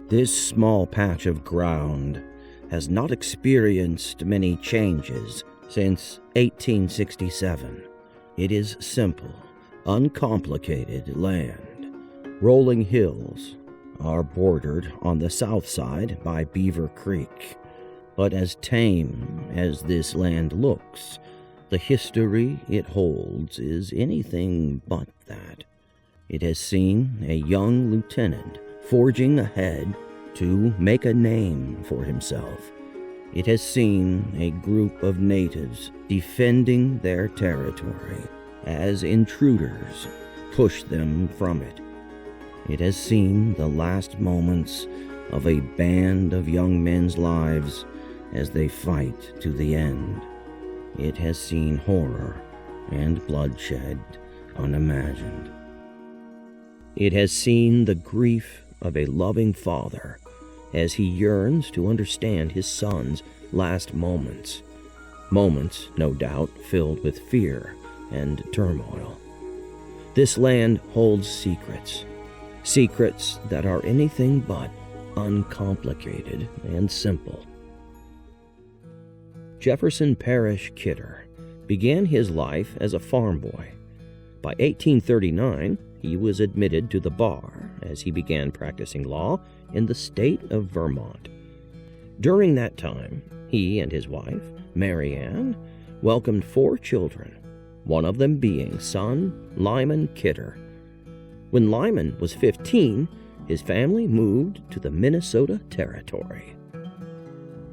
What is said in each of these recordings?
This small patch of ground has not experienced many changes since 1867. It is simple, uncomplicated land. Rolling hills are bordered on the south side by Beaver Creek. But as tame as this land looks, the history it holds is anything but that. It has seen a young lieutenant forging ahead to make a name for himself. It has seen a group of natives defending their territory as intruders push them from it. It has seen the last moments of a band of young men's lives as they fight to the end. It has seen horror and bloodshed unimagined. It has seen the grief of a loving father as he yearns to understand his son's last moments. Moments, no doubt, filled with fear and turmoil. This land holds secrets. Secrets that are anything but uncomplicated and simple. Jefferson Parrish Kidder began his life as a farm boy. By 1839, he was admitted to the bar as he began practicing law in the state of Vermont. During that time, he and his wife, Mary Ann, welcomed 4 children, one of them being son Lyman Kidder. When Lyman was 15, his family moved to the Minnesota Territory.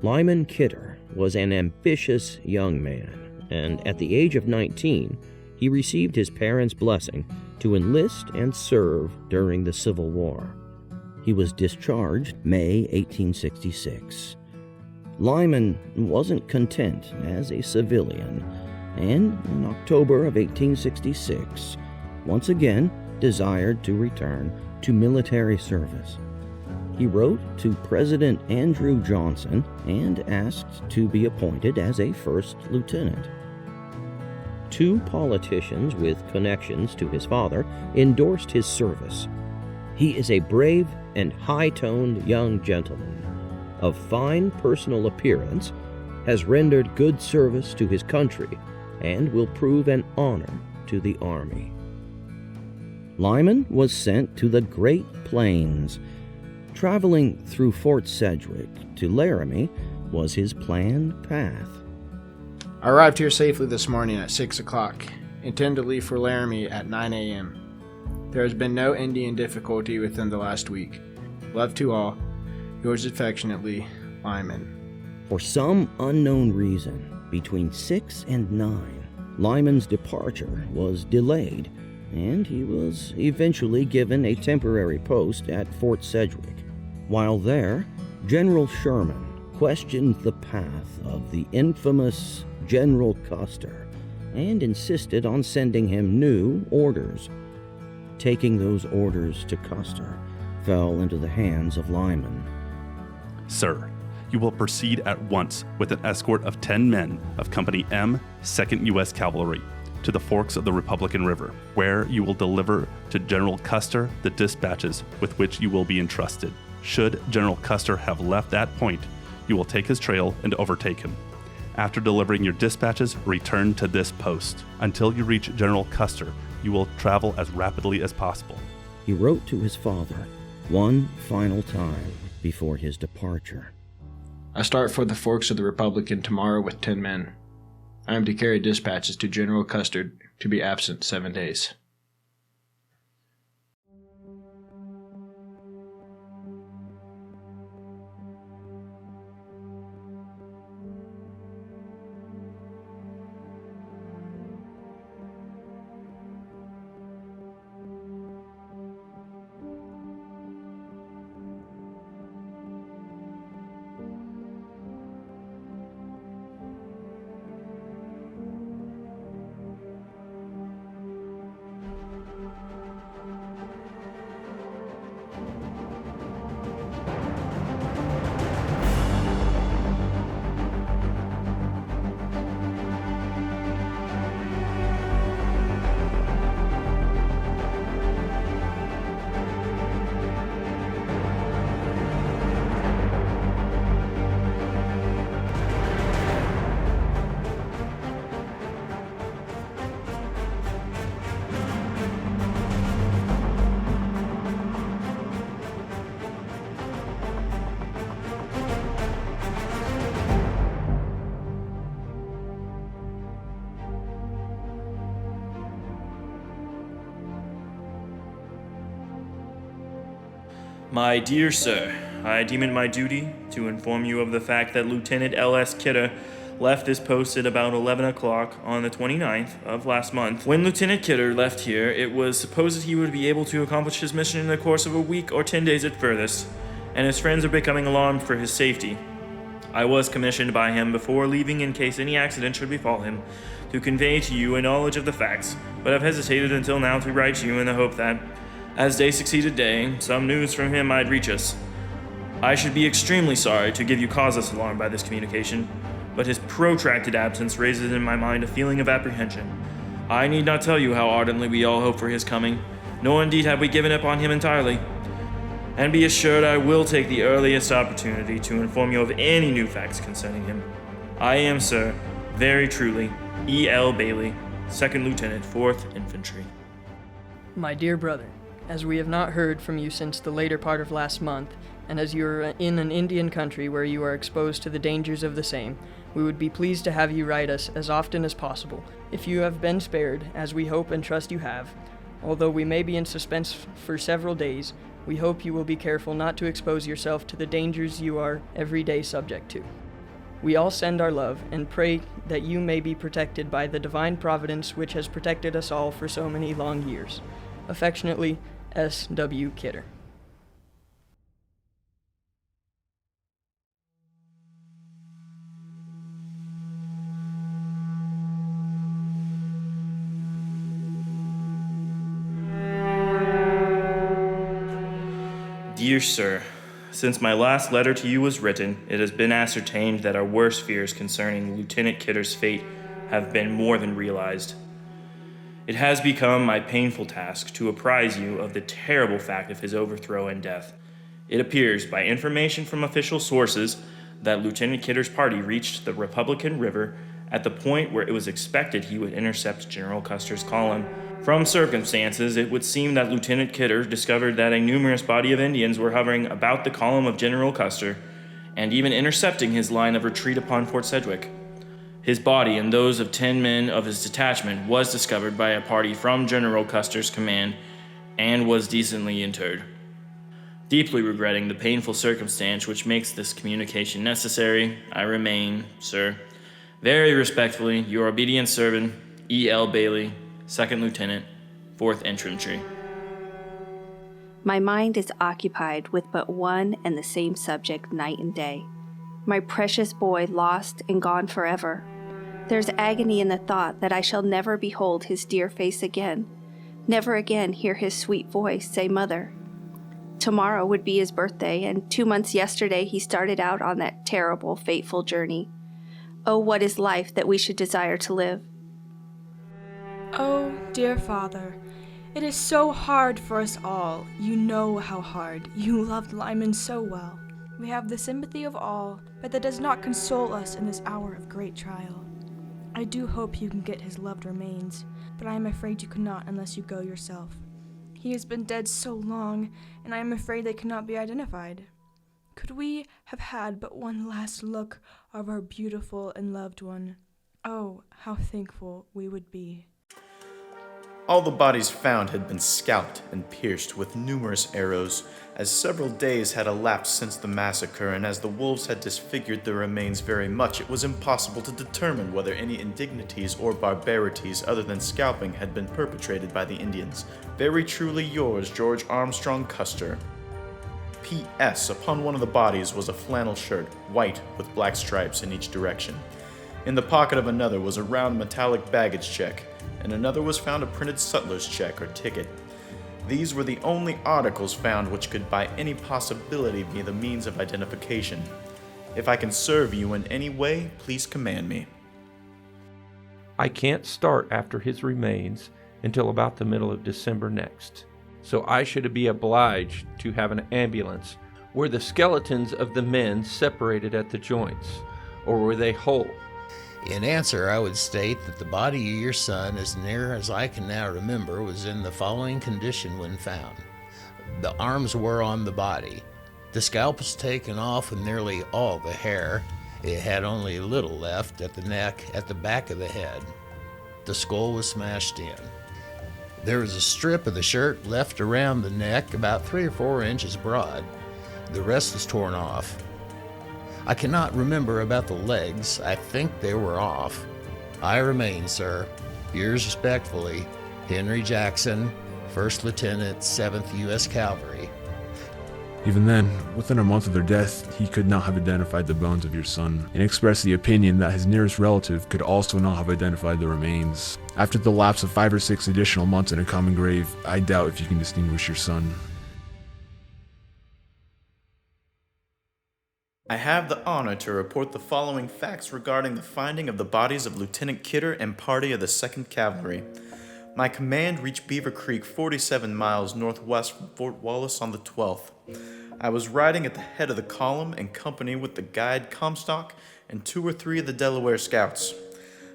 Lyman Kidder was an ambitious young man, and at the age of 19, he received his parents' blessing to enlist and serve during the Civil War. He was discharged May 1866. Lyman wasn't content as a civilian, and in October of 1866, once again desired to return to military service. He wrote to President Andrew Johnson and asked to be appointed as a first lieutenant. 2 politicians with connections to his father endorsed his service. He is a brave and high-toned young gentleman of fine personal appearance, has rendered good service to his country, and will prove an honor to the Army. Lyman was sent to the Great Plains. Traveling through Fort Sedgwick to Laramie was his planned path. I arrived here safely this morning at 6 o'clock. Intend to leave for Laramie at 9 a.m. There has been no Indian difficulty within the last week. Love to all. Yours affectionately, Lyman. For some unknown reason, between 6 and 9, Lyman's departure was delayed, and he was eventually given a temporary post at Fort Sedgwick. While there, General Sherman questioned the path of the infamous General Custer and insisted on sending him new orders. Taking those orders to Custer fell into the hands of Lyman. Sir, you will proceed at once with an escort of 10 men of Company M, 2nd U.S. Cavalry, to the forks of the Republican River, where you will deliver to General Custer the dispatches with which you will be entrusted. Should General Custer have left that point, you will take his trail and overtake him. After delivering your dispatches, return to this post. Until you reach General Custer, you will travel as rapidly as possible. He wrote to his father one final time before his departure. I start for the forks of the Republican tomorrow with 10 men. I am to carry dispatches to General Custer to be absent 7 days. My dear sir, I deem it my duty to inform you of the fact that Lieutenant L.S. Kidder left this post at about 11 o'clock on the 29th of last month. When Lieutenant Kidder left here, it was supposed he would be able to accomplish his mission in the course of a week or 10 days at furthest, and his friends are becoming alarmed for his safety. I was commissioned by him before leaving in case any accident should befall him, to convey to you a knowledge of the facts, but have hesitated until now to write you in the hope that, as day succeeded day, some news from him might reach us. I should be extremely sorry to give you causeless alarm by this communication, but his protracted absence raises in my mind a feeling of apprehension. I need not tell you how ardently we all hope for his coming, nor indeed have we given up on him entirely. And be assured I will take the earliest opportunity to inform you of any new facts concerning him. I am, sir, very truly, E.L. Bailey, 2nd Lieutenant, 4th Infantry. My dear brother, as we have not heard from you since the later part of last month, and as you are in an Indian country where you are exposed to the dangers of the same, we would be pleased to have you write us as often as possible. If you have been spared, as we hope and trust you have, although we may be in suspense for several days, we hope you will be careful not to expose yourself to the dangers you are every day subject to. We all send our love and pray that you may be protected by the divine providence which has protected us all for so many long years. Affectionately, S. W. Kidder. Dear sir, since my last letter to you was written, it has been ascertained that our worst fears concerning Lieutenant Kidder's fate have been more than realized. It has become my painful task to apprise you of the terrible fact of his overthrow and death. It appears, by information from official sources, that Lieutenant Kidder's party reached the Republican River at the point where it was expected he would intercept General Custer's column. From circumstances, it would seem that Lieutenant Kidder discovered that a numerous body of Indians were hovering about the column of General Custer, and even intercepting his line of retreat upon Fort Sedgwick. His body and those of 10 men of his detachment was discovered by a party from General Custer's command, and was decently interred. Deeply regretting the painful circumstance which makes this communication necessary, I remain, sir, very respectfully, your obedient servant, E.L. Bailey, 2nd Lieutenant, 4th Infantry. My mind is occupied with but one and the same subject night and day. My precious boy lost and gone forever. There's agony in the thought that I shall never behold his dear face again, never again hear his sweet voice say, "Mother." Tomorrow would be his birthday, and 2 months yesterday he started out on that terrible, fateful journey. Oh, what is life that we should desire to live? Oh, dear Father, it is so hard for us all. You know how hard. You loved Lyman so well. We have the sympathy of all, but that does not console us in this hour of great trial. I do hope you can get his loved remains, but I am afraid you cannot unless you go yourself. He has been dead so long, and I am afraid they cannot be identified. Could we have had but one last look of our beautiful and loved one? Oh, how thankful we would be. All the bodies found had been scalped and pierced with numerous arrows, as several days had elapsed since the massacre, and as the wolves had disfigured the remains very much, it was impossible to determine whether any indignities or barbarities other than scalping had been perpetrated by the Indians. Very truly yours, George Armstrong Custer. P.S. Upon one of the bodies was a flannel shirt, white with black stripes in each direction. In the pocket of another was a round metallic baggage check, and another was found a printed sutler's check or ticket. These were the only articles found which could by any possibility be the means of identification. If I can serve you in any way, please command me. I can't start after his remains until about the middle of December next, so I should be obliged to have an ambulance. Were the skeletons of the men separated at the joints, or were they whole? In answer, I would state that the body of your son, as near as I can now remember, was in the following condition when found. The arms were on the body. The scalp was taken off with nearly all the hair. It had only a little left at the neck, at the back of the head. The skull was smashed in. There was a strip of the shirt left around the neck about 3 or 4 inches broad. The rest was torn off. I cannot remember about the legs. I think they were off. I remain, sir, yours respectfully, Henry Jackson, 1st Lieutenant, 7th U.S. Cavalry. Even then, within a month of their death, he could not have identified the bones of your son, and expressed the opinion that his nearest relative could also not have identified the remains. After the lapse of 5 or 6 additional months in a common grave, I doubt if you can distinguish your son. I have the honor to report the following facts regarding the finding of the bodies of Lieutenant Kidder and party of the 2nd Cavalry. My command reached Beaver Creek 47 miles northwest from Fort Wallace on the 12th. I was riding at the head of the column in company with the guide Comstock and 2 or 3 of the Delaware Scouts.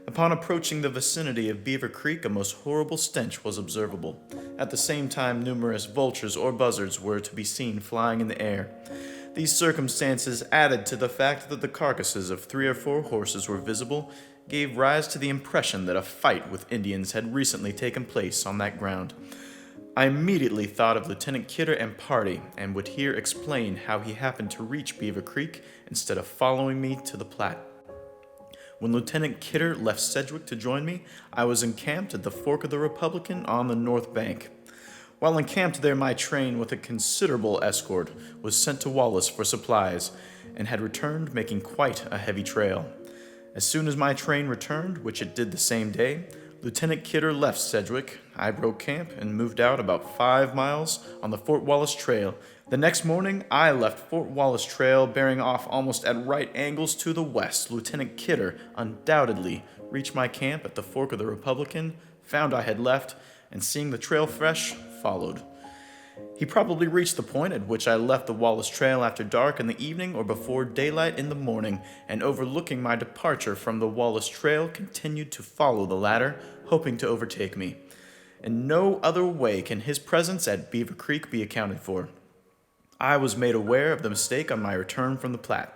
Upon approaching the vicinity of Beaver Creek, a most horrible stench was observable. At the same time, numerous vultures or buzzards were to be seen flying in the air. These circumstances, added to the fact that the carcasses of 3 or 4 horses were visible, gave rise to the impression that a fight with Indians had recently taken place on that ground. I immediately thought of Lieutenant Kidder and party, and would here explain how he happened to reach Beaver Creek instead of following me to the Platte. When Lieutenant Kidder left Sedgwick to join me, I was encamped at the fork of the Republican on the north bank. While encamped there, my train, with a considerable escort, was sent to Wallace for supplies, and had returned, making quite a heavy trail. As soon as my train returned, which it did the same day, Lieutenant Kidder left Sedgwick. I broke camp and moved out about 5 miles on the Fort Wallace Trail. The next morning, I left Fort Wallace Trail, bearing off almost at right angles to the west. Lieutenant Kidder undoubtedly reached my camp at the fork of the Republican, found I had left, and seeing the trail fresh, followed. He probably reached the point at which I left the Wallace Trail after dark in the evening or before daylight in the morning, and overlooking my departure from the Wallace Trail, continued to follow the latter, hoping to overtake me. In no other way can his presence at Beaver Creek be accounted for. I was made aware of the mistake on my return from the Platte.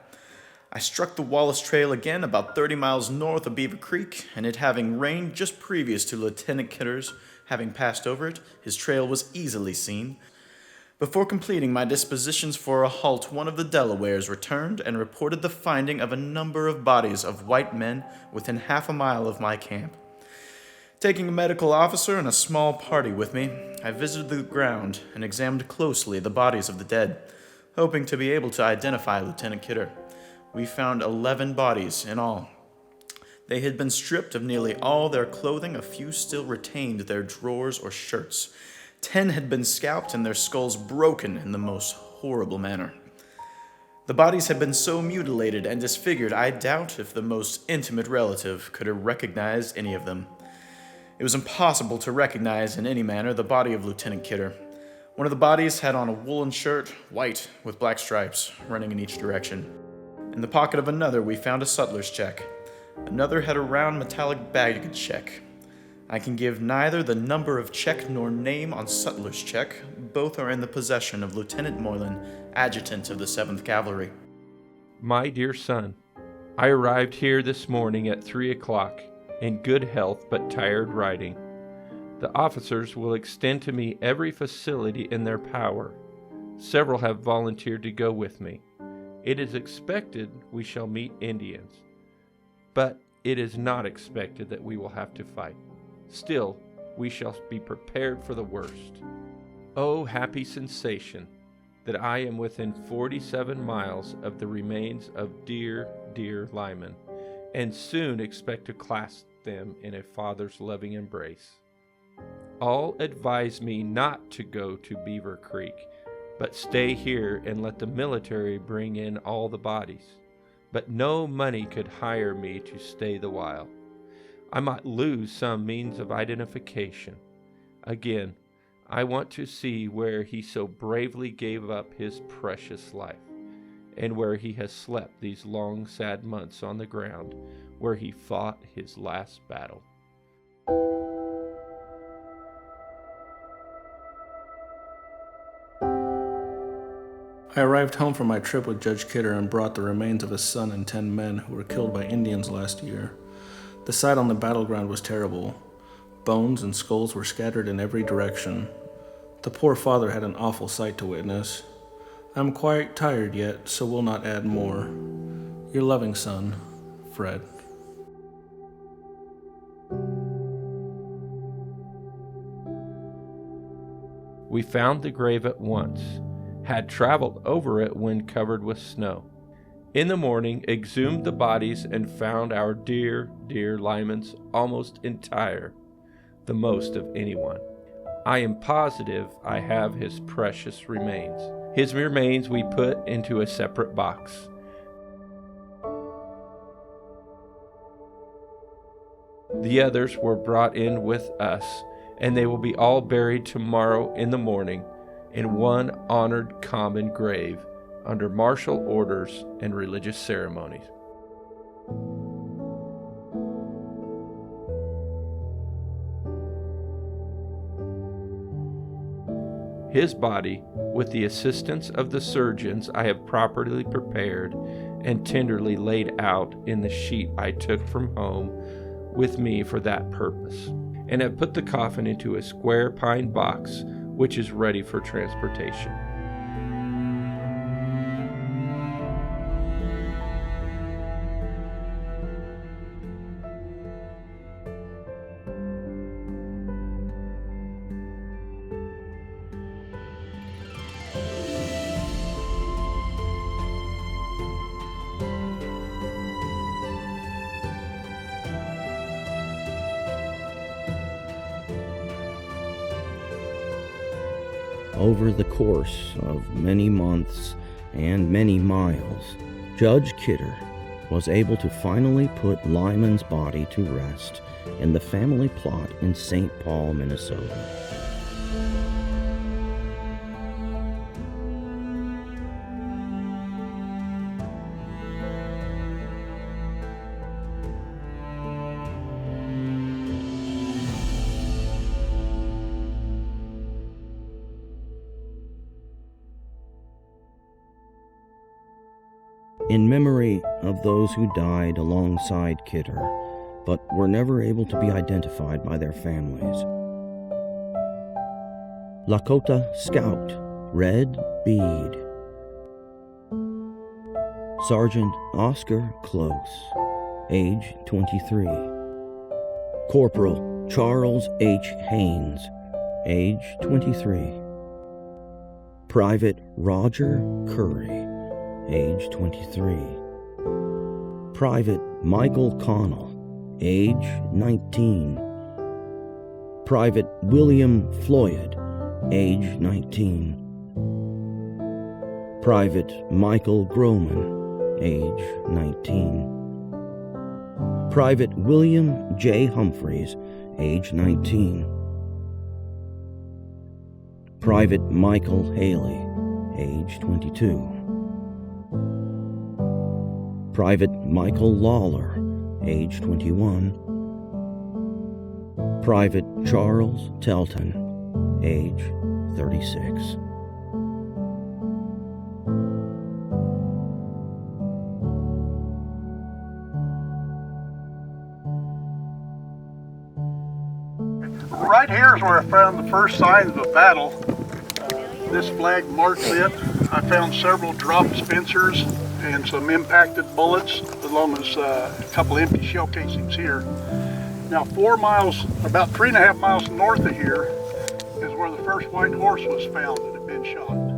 I struck the Wallace Trail again about 30 miles north of Beaver Creek, and it having rained just previous to Lieutenant Kidder's having passed over it, his trail was easily seen. Before completing my dispositions for a halt, one of the Delawares returned and reported the finding of a number of bodies of white men within half a mile of my camp. Taking a medical officer and a small party with me, I visited the ground and examined closely the bodies of the dead, hoping to be able to identify Lieutenant Kidder. We found 11 bodies in all. They had been stripped of nearly all their clothing, a few still retained their drawers or shirts. 10 had been scalped and their skulls broken in the most horrible manner. The bodies had been so mutilated and disfigured, I doubt if the most intimate relative could have recognized any of them. It was impossible to recognize in any manner the body of Lieutenant Kidder. One of the bodies had on a woolen shirt, white, with black stripes, running in each direction. In the pocket of another, we found a sutler's check. Another had a round metallic baggage check. I can give neither the number of check nor name on sutler's check. Both are in the possession of Lieutenant Moylan, adjutant of the 7th Cavalry. My dear son, I arrived here this morning at 3 o'clock, in good health but tired riding. The officers will extend to me every facility in their power. Several have volunteered to go with me. It is expected we shall meet Indians, but it is not expected that we will have to fight. Still, we shall be prepared for the worst. Oh, happy sensation that I am within 47 miles of the remains of dear, dear Lyman, and soon expect to clasp them in a father's loving embrace. All advise me not to go to Beaver Creek, but stay here and let the military bring in all the bodies. But no money could hire me to stay the while. I might lose some means of identification. Again, I want to see where he so bravely gave up his precious life, and where he has slept these long, sad months on the ground where he fought his last battle. I arrived home from my trip with Judge Kidder and brought the remains of his son and 10 men who were killed by Indians last year. The sight on the battleground was terrible. Bones and skulls were scattered in every direction. The poor father had an awful sight to witness. I'm quite tired yet, so will not add more. Your loving son, Fred. We found the grave at once, had traveled over it when covered with snow. In the morning, exhumed the bodies and found our dear Lyman's almost entire, the most of anyone. I am positive I have his precious remains. His remains we put into a separate box. The others were brought in with us, and they will be all buried tomorrow in the morning in one honored common grave under martial orders and religious ceremonies. His body, with the assistance of the surgeons, I have properly prepared and tenderly laid out in the sheet I took from home with me for that purpose, and have put the coffin into a square pine box, which is ready for transportation. Over the course of many months and many miles, Judge Kidder was able to finally put Lyman's body to rest in the family plot in St. Paul, Minnesota. In memory of those who died alongside Kidder, but were never able to be identified by their families. Lakota Scout Red Bead, Sergeant Oscar Close, age 23. Corporal Charles H. Haynes, age 23. Private Roger Curry, age 23. Private Michael Connell, age 19. Private William Floyd, age 19. Private Michael Groman, age 19. Private William J. Humphreys, age 19. Private Michael Haley, age 22. Private Michael Lawler, age 21. Private Charles Telton, age 36. Right here is where I found the first signs of a battle. This flag marks it. I found several dropped Spencers and some impacted bullets, along as a couple empty shell casings here. Now 4 miles, about 3.5 miles north of here, is where the first white horse was found that had been shot.